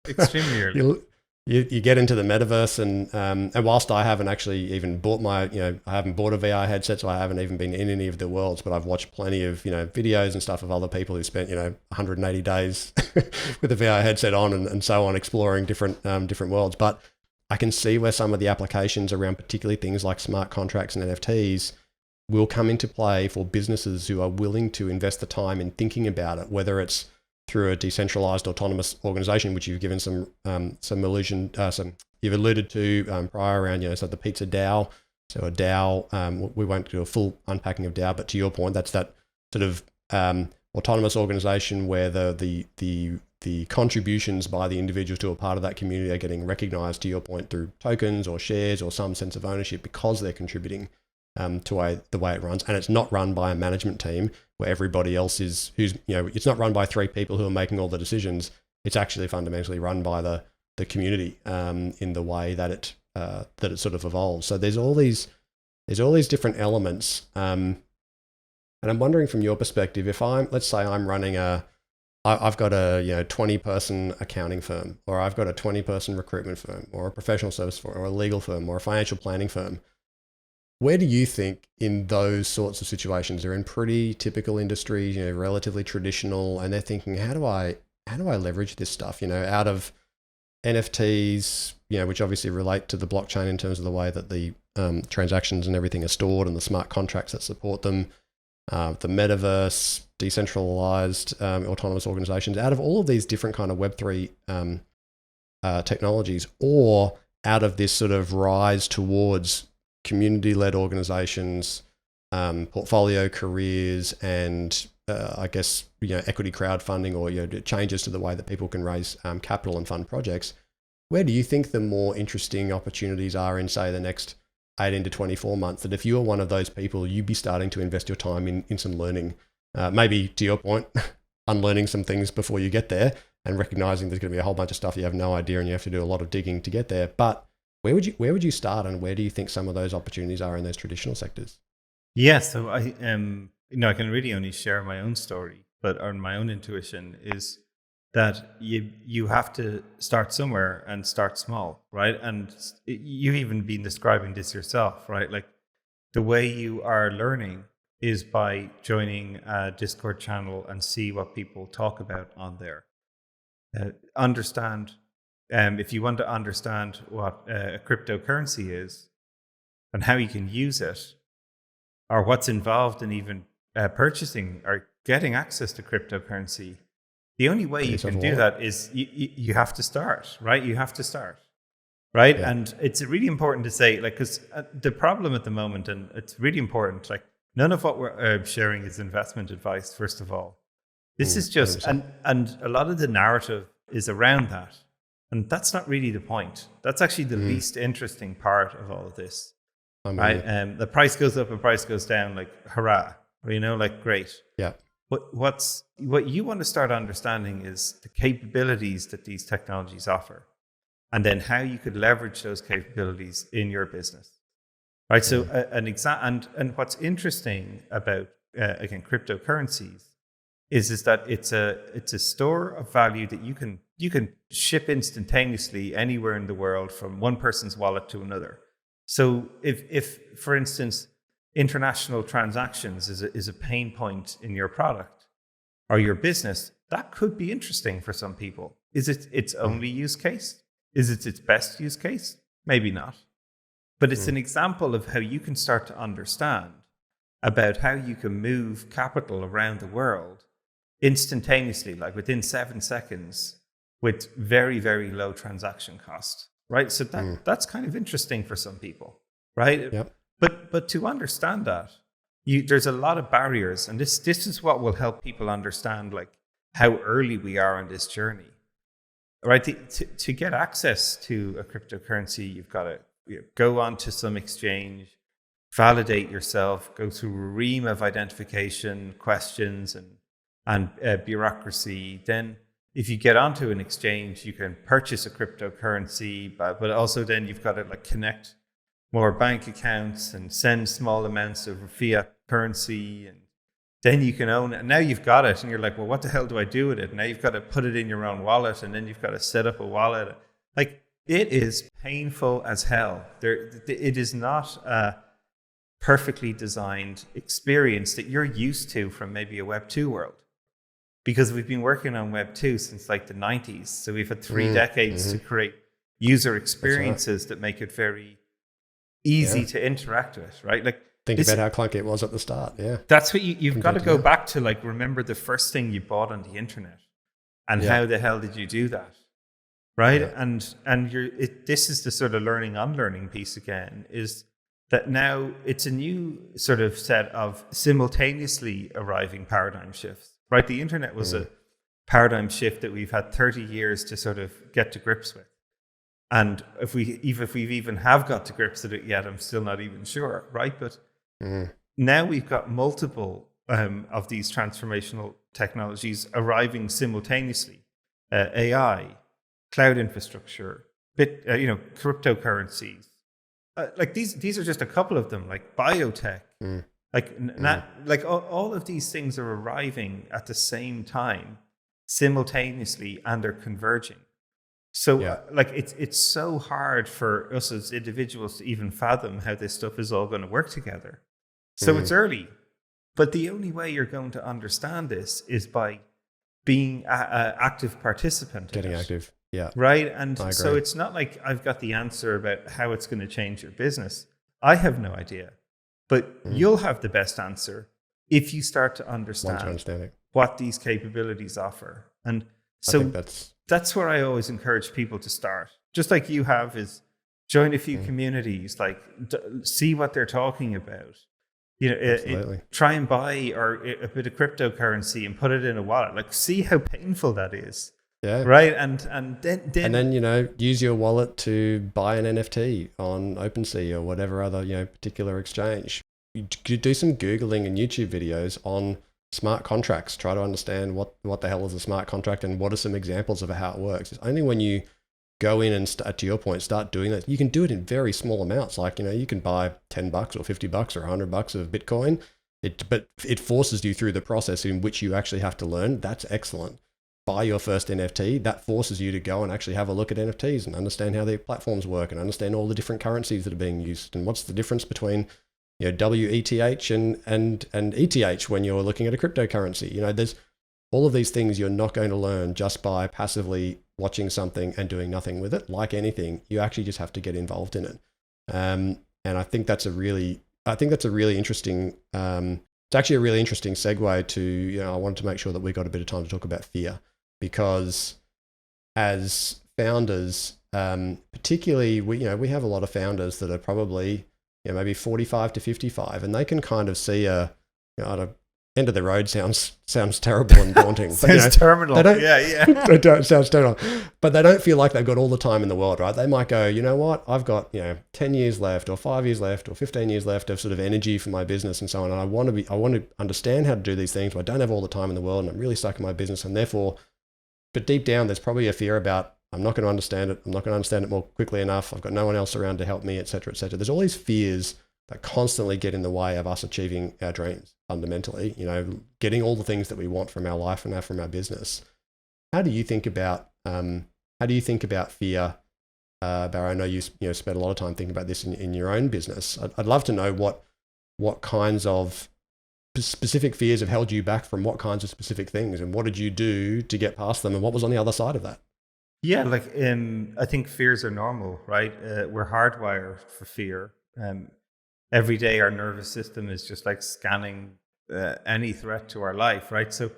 extremely early. You get into the metaverse, and whilst I haven't actually even bought I haven't bought a VR headset, so I haven't even been in any of the worlds, but I've watched plenty of videos and stuff of other people who spent 180 days with a VR headset on and so on, exploring different worlds. But I can see where some of the applications around particularly things like smart contracts and NFTs will come into play for businesses who are willing to invest the time in thinking about it, whether it's through a decentralized autonomous organization, which you've given some allusion, you've alluded to prior around, so the pizza DAO. So a DAO, we won't do a full unpacking of DAO, but to your point, that's that sort of autonomous organization where the contributions by the individuals to a part of that community are getting recognized, to your point, through tokens or shares or some sense of ownership because they're contributing to the way it runs. And it's not run by a management team where everybody else it's not run by three people who are making all the decisions. It's actually fundamentally run by the community in the way that it sort of evolves. So there's all these different elements. And I'm wondering from your perspective, if let's say I'm running I've got a 20-person accounting firm, or I've got a 20-person recruitment firm, or a professional service firm, or a legal firm, or a financial planning firm. Where do you think in those sorts of situations, they're in pretty typical industries, relatively traditional, and they're thinking, how do I leverage this stuff, out of NFTs, which obviously relate to the blockchain in terms of the way that the transactions and everything are stored and the smart contracts that support them, the metaverse, decentralized autonomous organizations, out of all of these different kind of Web3 technologies, or out of this sort of rise towards community-led organizations, portfolio careers, and I guess equity crowdfunding, or changes to the way that people can raise capital and fund projects. Where do you think the more interesting opportunities are in, say, the next 18 to 24 months? That if you are one of those people, you'd be starting to invest your time in some learning, maybe to your point, unlearning some things before you get there, and recognizing there's going to be a whole bunch of stuff you have no idea and you have to do a lot of digging to get there. But where would you start, and where do you think some of those opportunities are in those traditional sectors? Yeah, so I I can really only share my own story, but or my own intuition is that you have to start somewhere and start small, right? And you've even been describing this yourself, right? Like the way you are learning is by joining a Discord channel and see what people talk about on there. Understand, if you want to understand what a cryptocurrency is and how you can use it, or what's involved in even purchasing or getting access to cryptocurrency, the only way you can do that is you have to start, right? You have to start, right? Yeah. And it's really important to say, like, because the problem at the moment, and it's really important, like, none of what we're sharing is investment advice, first of all. This is just, and a lot of the narrative is around that. And that's not really the point. That's actually the least interesting part of all of this, right? The price goes up and price goes down, like, hurrah, like, great. Yeah. What you want to start understanding is the capabilities that these technologies offer, and then how you could leverage those capabilities in your business, right? So and what's interesting about again cryptocurrencies is that it's a store of value that you can ship instantaneously anywhere in the world from one person's wallet to another. So if for instance, international transactions is a pain point in your product or your business, that could be interesting for some people. Is it its only use case? Is it its best use case? Maybe not. But it's an example of how you can start to understand about how you can move capital around the world instantaneously, like within 7 seconds, with very, very low transaction cost, right? So that's kind of interesting for some people, right? Yep. But to understand that, there's a lot of barriers, and this is what will help people understand, like, how early we are on this journey, right? To get access to a cryptocurrency, you've got to go onto some exchange, validate yourself, go through a ream of identification questions and bureaucracy. Then, if you get onto an exchange, you can purchase a cryptocurrency, but also then you've got to, like, connect more bank accounts and send small amounts of fiat currency, and then you can own it. And now you've got it, and you're like, well, what the hell do I do with it? And now you've got to put it in your own wallet, and then you've got to set up a wallet. Like, it is painful as hell. It is not a perfectly designed experience that you're used to from maybe a Web 2 world, because we've been working on Web 2 since like the 90s. So we've had 3 decades to create user experiences that make it very easy to interact with, right? Like, think about how clunky it was at the start. Yeah, that's what you've got to go back to. Like, remember the first thing you bought on the internet, and how the hell did you do that, right? Yeah. And this is the sort of unlearning piece again, is that now it's a new sort of set of simultaneously arriving paradigm shifts, right? The internet was a paradigm shift that we've had 30 years to sort of get to grips with. And if we've even have got to grips with it yet, I'm still not even sure, right? But now we've got multiple of these transformational technologies arriving simultaneously. AI, cloud infrastructure, cryptocurrencies. Like these are just a couple of them. Like biotech, like all of these things are arriving at the same time, simultaneously, and they're converging. So like it's so hard for us as individuals to even fathom how this stuff is all going to work together. So it's early, but the only way you're going to understand this is by being an active participant. Getting active, yeah. Right, and so it's not like I've got the answer about how it's going to change your business. I have no idea, but you'll have the best answer if you start to understand what these capabilities offer. And so that's where I always encourage people to start. Just like you have, is join a few communities, like see what they're talking about. Try and buy a bit of cryptocurrency and put it in a wallet. Like, see how painful that is. Yeah. Right. And then use your wallet to buy an NFT on OpenSea or whatever other particular exchange. You do some Googling and YouTube videos on smart contracts. Try to understand what the hell is a smart contract and what are some examples of how it works. It's only when you go in and to your point, start doing that. You can do it in very small amounts. Like, you can buy $10 or $50 or $100 of Bitcoin. But it forces you through the process in which you actually have to learn. That's excellent. Buy your first NFT. That forces you to go and actually have a look at NFTs and understand how their platforms work and understand all the different currencies that are being used and what's the difference between WETH and ETH when you're looking at a cryptocurrency. There's all of these things you're not going to learn just by passively watching something and doing nothing with it. Like anything, you actually just have to get involved in it. And I think that's a really interesting. It's actually a really interesting segue to. I wanted to make sure that we got a bit of time to talk about fear, because as founders, particularly we have a lot of founders that are probably maybe 45 to 55, and they can kind of see end of the road sounds terrible and daunting. Sounds terminal. It sounds terminal. But they don't feel like they've got all the time in the world, right? They might go, you know what? I've got 10 years left, or 5 years left, or 15 years left of sort of energy for my business and so on. And I want to understand how to do these things, but I don't have all the time in the world, and I'm really stuck in my business. And therefore, but deep down, there's probably a fear about, I'm not going to understand it. I'm not going to understand it more quickly enough. I've got no one else around to help me, et cetera, et cetera. There's all these fears that constantly get in the way of us achieving our dreams, fundamentally, getting all the things that we want from our life and from our business. How do you think about fear? Barry, I know you spent a lot of time thinking about this in your own business. I'd love to know what kinds of specific fears have held you back from what kinds of specific things, and what did you do to get past them, and what was on the other side of that? Yeah, I think fears are normal, right? We're hardwired for fear. Every day our nervous system is just like scanning any threat to our life, right? So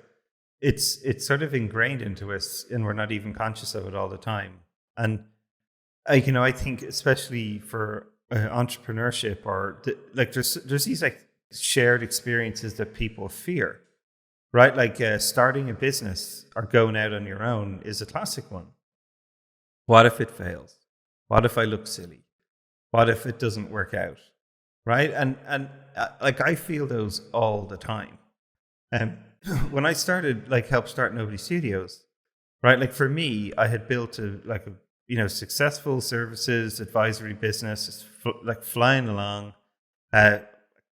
it's sort of ingrained into us, and we're not even conscious of it all the time. And I think especially for entrepreneurship, or there's these like shared experiences that people fear, right? Like starting a business or going out on your own is a classic one. What if it fails? What if I look silly? What if it doesn't work out? Right. And I feel those all the time. When I started, helped start Nobody Studios, right? For me, I had built a successful services advisory business, flying along.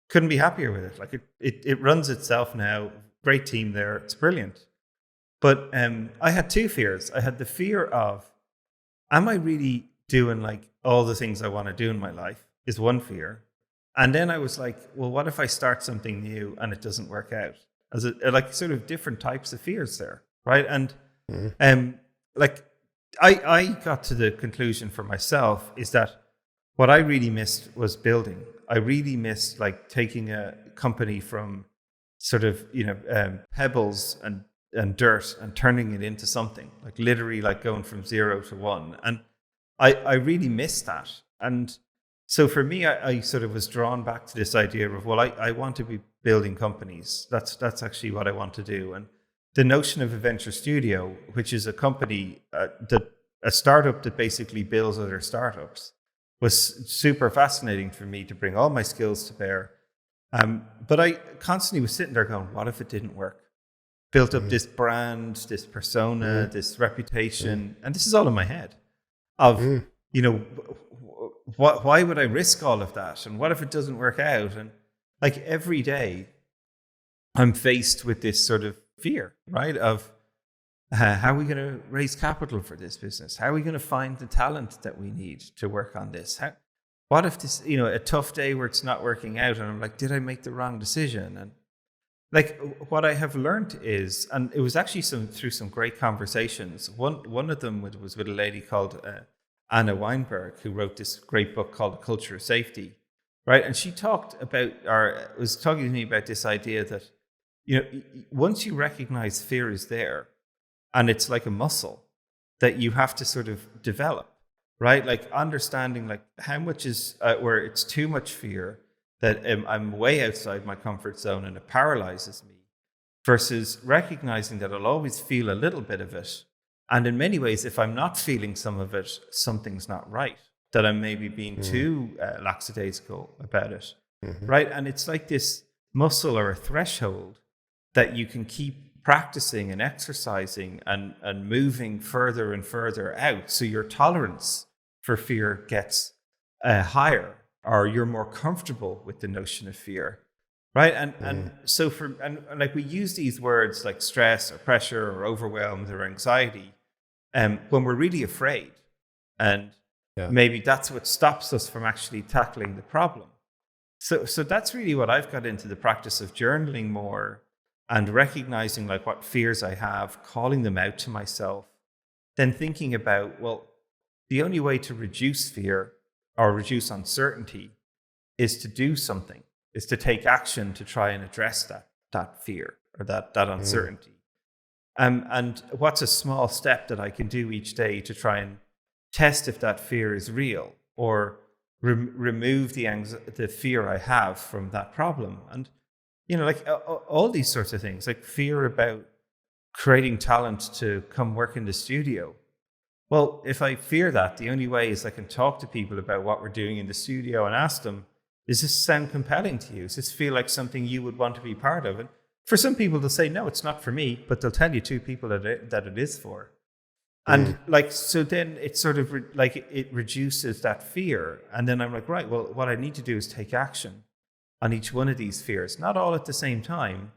Couldn't be happier with it. It runs itself now. Great team there. It's brilliant. But I had two fears. I had the fear of, am I really doing all the things I want to do in my life? Is one fear. And then I was like, well, what if I start something new and it doesn't work out? As sort of different types of fears there, right? And I got to the conclusion for myself is that what I really missed was building. I really missed taking a company from sort of pebbles and dirt and turning it into something, literally going from 0 to 1. And I really missed that. And so for me, I sort of was drawn back to this idea of, well, I want to be building companies. That's actually what I want to do. And the notion of a venture studio, which is a company, a startup that basically builds other startups, was super fascinating for me to bring all my skills to bear. But I constantly was sitting there going, what if it didn't work? Built up this brand, this persona, this reputation, and this is all in my head of, why would I risk all of that? And what if it doesn't work out? And every day I'm faced with this sort of fear, right? Of how are we going to raise capital for this business? How are we going to find the talent that we need to work on this? What if this, a tough day where it's not working out, and I'm like, did I make the wrong decision? And what I have learned is, and it was actually through some great conversations. One of them was with a lady called Anna Weinberg, who wrote this great book called The Culture of Safety, right? And she was talking to me about this idea that, once you recognize fear is there, and it's like a muscle that you have to sort of develop, right? Understanding how much is where it's too much fear that I'm way outside my comfort zone and it paralyzes me, versus recognizing that I'll always feel a little bit of it. And in many ways, if I'm not feeling some of it, something's not right, that I'm maybe being too lackadaisical about it, right? And it's like this muscle or a threshold that you can keep practicing and exercising and moving further and further out. So your tolerance for fear gets higher, or you're more comfortable with the notion of fear. Right. And so like we use these words like stress or pressure or overwhelmed or anxiety when we're really afraid. And maybe that's what stops us from actually tackling the problem. So that's really what I've got into the practice of journaling more and recognizing like what fears I have, calling them out to myself, then thinking about, well, the only way to reduce fear or reduce uncertainty is to do something, is to take action to try and address that fear or that uncertainty. And what's a small step that I can do each day to try and test if that fear is real, or remove the fear I have from that problem. And, like all these sorts of things, like fear about creating talent to come work in the studio. Well, if I fear that, the only way is I can talk to people about what we're doing in the studio and ask them, does this sound compelling to you? Does this feel like something you would want to be part of? And for some people, they'll say, no, it's not for me, but they'll tell you two people that it is for. And so then it's sort of it reduces that fear. And then I'm like, right, well, what I need to do is take action on each one of these fears, not all at the same time,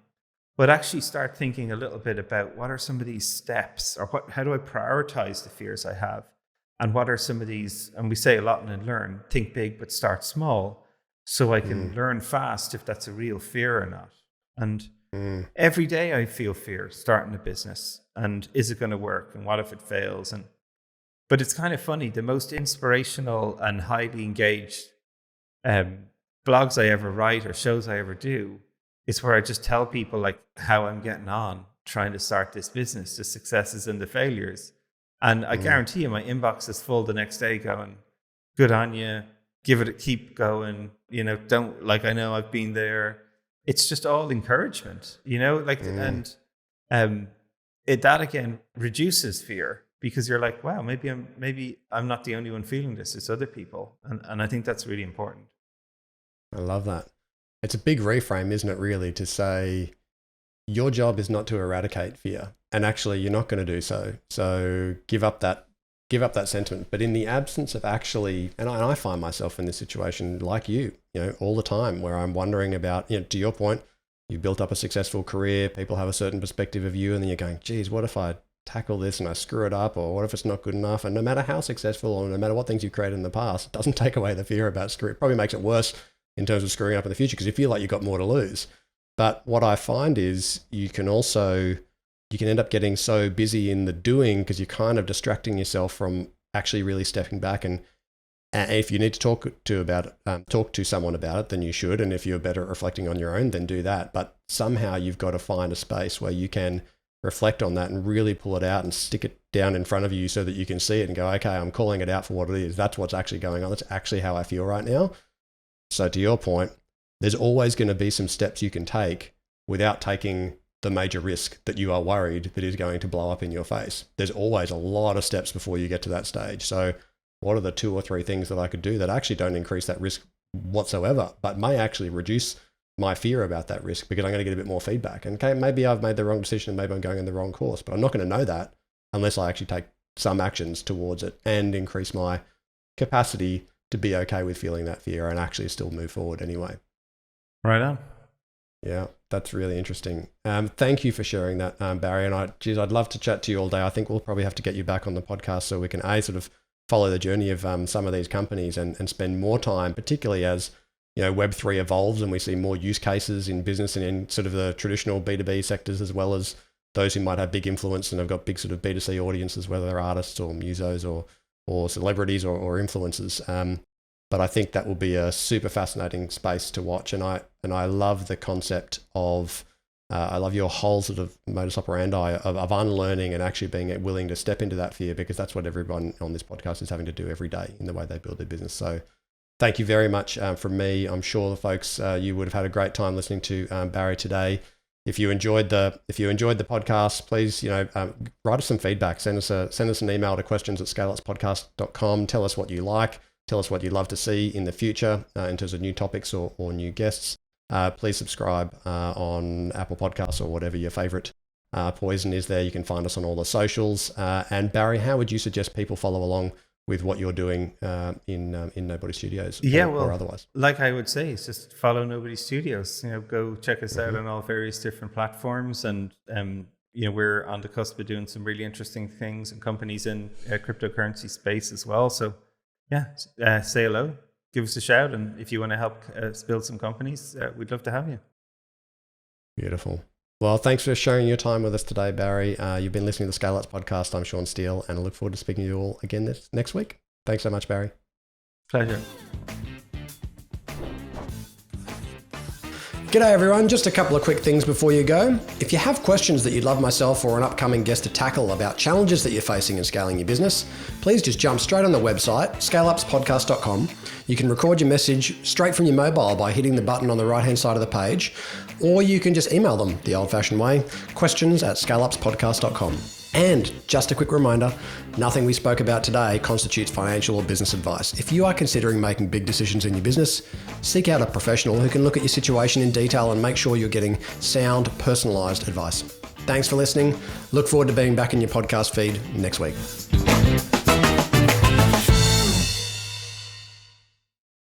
but actually start thinking a little bit about what are some of these steps, or how do I prioritize the fears I have? And what are some of these, and we say a lot in Learn, think big, but start small, so I can learn fast if that's a real fear or not. And every day I feel fear starting a business, and is it going to work? And what if it fails? But it's kind of funny, the most inspirational and highly engaged blogs I ever write or shows I ever do is where I just tell people like how I'm getting on trying to start this business, the successes and the failures. And I guarantee you my inbox is full the next day going, good on you, keep going, don't, like, I know I've been there. It's just all encouragement, and that again reduces fear, because you're like, wow, maybe I'm not the only one feeling this, it's other people. And I think that's really important. I love that. It's a big reframe, isn't it, really, to say your job is not to eradicate fear, and actually you're not going to do so. So give up that sentiment. But in the absence of actually, and I find myself in this situation like you, all the time, where I'm wondering about, to your point, you've built up a successful career, people have a certain perspective of you, and then you're going, geez, what if I tackle this and I screw it up, or what if it's not good enough? And no matter how successful, or no matter what things you've created in the past, it doesn't take away the fear about screwing. It probably makes it worse in terms of screwing up in the future, because you feel like you've got more to lose. But what I find is you can end up getting so busy in the doing, because you're kind of distracting yourself from actually really stepping back. And if you need to talk to someone about it, then you should. And if you're better at reflecting on your own, then do that. But somehow you've got to find a space where you can reflect on that and really pull it out and stick it down in front of you so that you can see it and go, okay, I'm calling it out for what it is. That's what's actually going on. That's actually how I feel right now. So to your point, there's always going to be some steps you can take without taking the major risk that you are worried that is going to blow up in your face. There's always a lot of steps before you get to that stage. So what are the 2 or 3 things that I could do that actually don't increase that risk whatsoever, but may actually reduce my fear about that risk, because I'm going to get a bit more feedback. And okay, maybe I've made the wrong decision, maybe I'm going in the wrong course, but I'm not going to know that unless I actually take some actions towards it and increase my capacity to be okay with feeling that fear and actually still move forward anyway. Right on. Yeah, that's really interesting. Thank you for sharing that, Barry. And I'd love to chat to you all day. I think we'll probably have to get you back on the podcast so we can sort of follow the journey of some of these companies and spend more time, particularly as Web3 evolves and we see more use cases in business and in sort of the traditional B2B sectors, as well as those who might have big influence and have got big sort of B2C audiences, whether they're artists or musos or celebrities or influencers. But I think that will be a super fascinating space to watch. And I love the concept of, I love your whole sort of modus operandi of unlearning and actually being willing to step into that fear, because that's what everyone on this podcast is having to do every day in the way they build their business. So thank you very much from me. I'm sure the folks, you would have had a great time listening to Barry today. If you enjoyed the podcast, please, write us some feedback. Send us an email to questions@scaleupspodcast.com. Tell us what you like. Tell us what you'd love to see in the future in terms of new topics or new guests. Please subscribe on Apple Podcasts or whatever your favorite Poison is there. You can find us on all the socials. And Barry, how would you suggest people follow along with what you're doing in Nobody Studios or otherwise? Like I would say, it's just follow Nobody Studios. Go check us out on all various different platforms. And, we're on the cusp of doing some really interesting things and companies in cryptocurrency space as well. So say hello, give us a shout. And if you want to help us build some companies, we'd love to have you. Beautiful. Well, thanks for sharing your time with us today, Barry. You've been listening to the Scale Ups podcast. I'm Sean Steele, and I look forward to speaking to you all again next week. Thanks so much, Barry. Pleasure. G'day everyone, just a couple of quick things before you go. If you have questions that you'd love myself or an upcoming guest to tackle about challenges that you're facing in scaling your business, please just jump straight on the website, scaleupspodcast.com. You can record your message straight from your mobile by hitting the button on the right-hand side of the page, or you can just email them the old-fashioned way, questions@scaleupspodcast.com. And just a quick reminder, nothing we spoke about today constitutes financial or business advice. If you are considering making big decisions in your business, seek out a professional who can look at your situation in detail and make sure you're getting sound, personalised advice. Thanks for listening. Look forward to being back in your podcast feed next week.